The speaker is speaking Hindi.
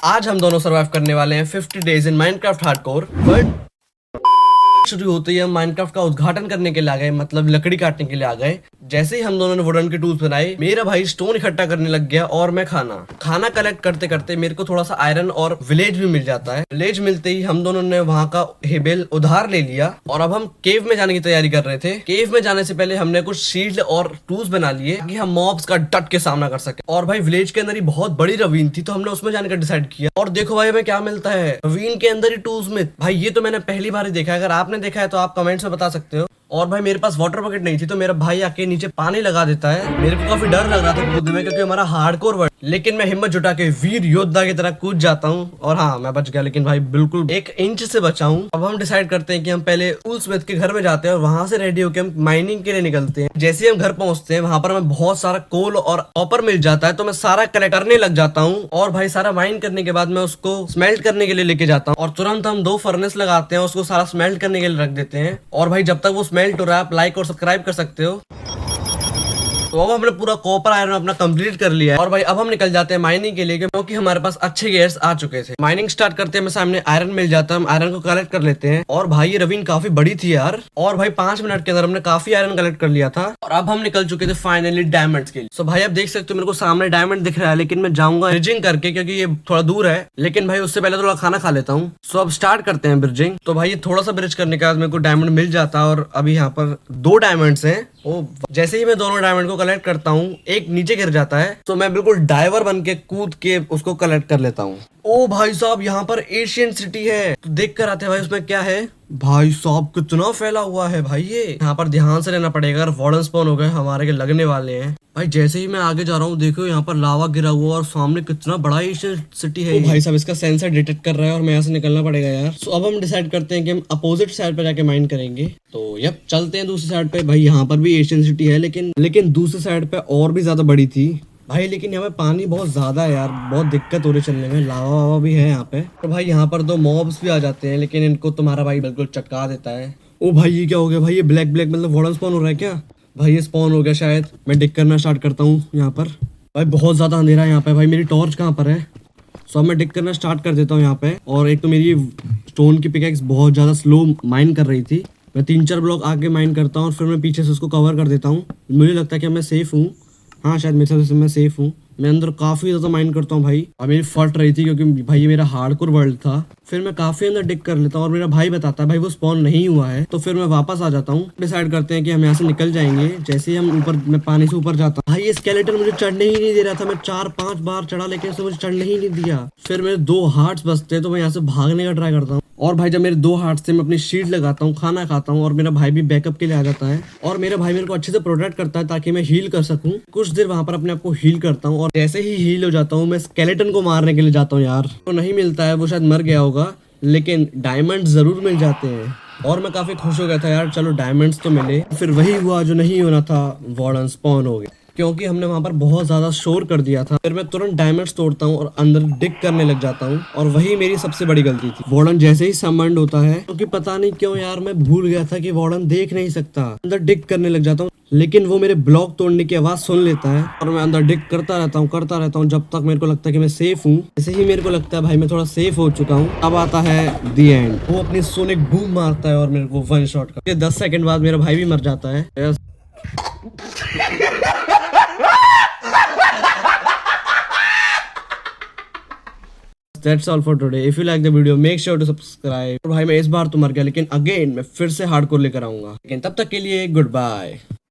आज हम दोनों सर्वाइव करने वाले हैं 50 days in Minecraft hardcore. But शुरू होते ही हम माइनक्राफ्ट का उद्घाटन करने के लिए आ गए, मतलब लकड़ी काटने के लिए आ गए। जैसे ही हम दोनों ने वुडन के टूल्स बनाए, मेरा भाई स्टोन इकट्ठा करने लग गया और मैं खाना कलेक्ट करते करते मेरे को थोड़ा सा आयरन और विलेज भी मिल जाता है। विलेज मिलते ही हम दोनों ने वहाँ का हेबेल उधार ले लिया और अब हम केव में जाने की तैयारी कर रहे थे। केव में जाने से पहले हमने कुछ शील्ड और टूल्स बना लिए ताकि हम मॉब्स का डट के सामना कर सके। और भाई विलेज के अंदर ही बहुत बड़ी रवीन थी, तो हमने उसमें जाने का डिसाइड किया। और देखो भाई हमें क्या मिलता है रवीन के अंदर ही टूल्स में। भाई ये तो मैंने पहली बार ही देखा है, अगर आपने देखा है तो आप कमेंट्स में बता सकते हो। और भाई मेरे पास वाटर बकेट नहीं थी, तो मेरा भाई आके नीचे पानी लगा देता है। मेरे को काफी डर लग रहा था कूदने में, क्योंकि हमारा हार्डकोर वर्ल्ड, लेकिन मैं हिम्मत जुटा के वीर योद्धा की तरह कूद जाता हूँ। और हाँ, मैं बच गया, लेकिन भाई बिल्कुल 1 इंच से बचा हूँ। अब हम डिसाइड करते हैं कि हम पहले टूल्समिथ के घर में जाते हैं और वहां से रेडी होकर हम माइनिंग के लिए निकलते हैं। जैसे ही हम घर पहुंचते हैं, वहां पर हमें बहुत सारा कोल और कॉपर मिल जाता है, तो मैं सारा कलेक्ट करने लग जाता हूँ। और भाई सारा माइन करने के बाद मैं उसको स्मेल्ट करने के लिए लेके जाता हूँ और तुरंत हम 2 फर्नेस लगाते हैं, उसको सारा स्मेल्ट करने के लिए रख देते हैं। और भाई जब तक वो स्मेल्ट हो रहा है, आप लाइक और सब्सक्राइब कर सकते हो। तो अब हमने पूरा कॉपर आयरन अपना कंप्लीट कर लिया है। और भाई अब हम निकल जाते हैं माइनिंग के लिए, क्योंकि हमारे पास अच्छे गियर्स आ चुके थे। माइनिंग स्टार्ट करते हैं, सामने आयरन मिल जाता है, हम आयरन को कलेक्ट कर लेते हैं। और भाई ये रवीन काफी बड़ी थी यार। और भाई 5 मिनट के अंदर हमने काफी आयरन कलेक्ट कर लिया था। और अब हम निकल चुके थे फाइनली डायमंड्स के लिए। सो भाई आप देख सकते हो मेरे को सामने डायमंड दिख रहा है, लेकिन मैं जाऊंगा ब्रिजिंग करके, क्योंकि ये थोड़ा दूर है। लेकिन भाई उससे पहले थोड़ा खाना खा लेता हूँ। सो अब स्टार्ट करते हैं ब्रिजिंग। तो भाई थोड़ा सा ब्रिज करने के बाद मेरे को डायमंड मिल जाता है, और अभी यहाँ पर 2 डायमंड्स हैं। जैसे ही मैं दोनों डायमंड को कलेक्ट करता हूँ, एक नीचे गिर जाता है, तो मैं बिल्कुल डाइवर बन के कूद के उसको कलेक्ट कर लेता हूँ। ओ भाई साहब, यहाँ पर एशियन सिटी है, तो देख कर आते हैं भाई उसमें क्या है। भाई साहब कितना फैला हुआ है भाई, ये यहाँ पर ध्यान से लेना पड़ेगा, अगर वार्डन स्पॉन हो गए हमारे के लगने वाले हैं। भाई जैसे ही मैं आगे जा रहा हूँ, देखो यहाँ पर लावा गिरा हुआ और सामने कितना बड़ा एशियन सिटी है। भाई साहब इसका सेंसर डिटेक्ट कर रहा है और मैं यहाँ से निकलना पड़ेगा यार। तो अब हम डिसाइड करते हैं कि हम अपोजिट साइड पे जाके माइन करेंगे। तो यप चलते हैं दूसरी साइड पे। भाई यहाँ पर भी एशियन सिटी है, लेकिन दूसरी साइड पे और भी ज्यादा बड़ी थी भाई। लेकिन यहाँ पे पानी बहुत ज्यादा है यार, बहुत दिक्कत हो रही है चलने में। लावा वावा भी है यहाँ पे। तो भाई यहाँ पर 2 मॉब्स भी आ जाते हैं, लेकिन इनको तुम्हारा भाई बिल्कुल चटका देता है। ओ भाई ये क्या हो गया भाई, ये ब्लैक मतलब वार्डन स्पॉन हो रहा है क्या? भाई ये स्पॉन हो गया शायद। मैं डिग करना स्टार्ट करता हूँ यहाँ पर। भाई बहुत ज्यादा अंधेरा है यहाँ पे। भाई मेरी टॉर्च कहाँ पर है? सो मैं डिग करना स्टार्ट कर देता हूँ यहाँ पे। और एक तो मेरी स्टोन की पिकैक्स बहुत ज्यादा स्लो माइन कर रही थी। मैं 3-4 ब्लॉक आगे माइन करता हूँ और फिर मैं पीछे से उसको कवर कर देता हूँ। मुझे लगता है कि मैं सेफ हूँ। हाँ शायद मेरे से मैं सेफ हूँ। मैं अंदर काफी ज्यादा माइन करता हूँ भाई, और मेरी फट रही थी क्योंकि भाई ये मेरा हार्डकोर वर्ल्ड था। फिर मैं काफी अंदर डिग कर लेता हूँ और मेरा भाई बताता है भाई वो स्पॉन नहीं हुआ है। तो फिर मैं वापस आ जाता हूँ। डिसाइड करते हैं कि हम यहाँ से निकल जाएंगे। जैसे ही हम ऊपर, मैं पानी से ऊपर जाता हूँ, भाई ये स्केलेटन मुझे चढ़ने ही नहीं दे रहा था। मैं 4-5 बार चढ़ा, लेकिन उसने मुझे चढ़ने ही नहीं दिया। फिर मेरे 2 हार्ट्स बचते हैं, तो मैं यहाँ से भागने का ट्राई करता हूँ। और भाई जब मेरे 2 हार्ट से मैं अपनी शील्ड लगाता हूँ, खाना खाता हूँ, और मेरा भाई भी बैकअप के लिए आ जाता है। और मेरा भाई मेरे को अच्छे से प्रोटेक्ट करता है ताकि मैं हील कर सकूं। कुछ देर वहां पर अपने आप को हील करता हूँ, और जैसे ही हील हो जाता हूँ, मैं स्केलेटन को मारने के लिए जाता हूँ यार। तो नहीं मिलता है, वो शायद मर गया होगा, लेकिन डायमंड जरूर मिल जाते हैं। और मैं काफी खुश हो गया था यार, चलो डायमंड्स तो मिले। फिर वही हुआ जो नहीं होना था, वार्डन स्पॉन हो गया, क्योंकि हमने वहां पर बहुत ज्यादा शोर कर दिया था। फिर मैं तुरंत डायमंड्स तोड़ता हूँ और अंदर डिग करने लग जाता हूँ, और वही मेरी सबसे बड़ी गलती थी। वार्डन जैसे ही समंड होता है, क्योंकि पता नहीं क्यों यार मैं भूल गया था कि वार्डन देख नहीं सकता, अंदर डिग करने लग जाता हूँ। लेकिन वो मेरे ब्लॉक तोड़ने की आवाज सुन लेता है, और मैं अंदर डिग करता रहता हूँ जब तक मेरे को लगता है कि मैं सेफ हूँ। जैसे ही मेरे को लगता है भाई मैं थोड़ा सेफ हो चुका हूँ, अब आता है दी एंड। वो अपनी सोनिक बूम मारता है और मेरे को 1 शॉट का। 10 सेकंड बाद मेरा भाई भी मर जाता है। That's all for today. If you like the video, make sure to subscribe. और भाई मैं इस बार तो मर गया, लेकिन अगेन मैं फिर से हार्डकोर लेकर आऊंगा। लेकिन तब तक के लिए गुड बाय।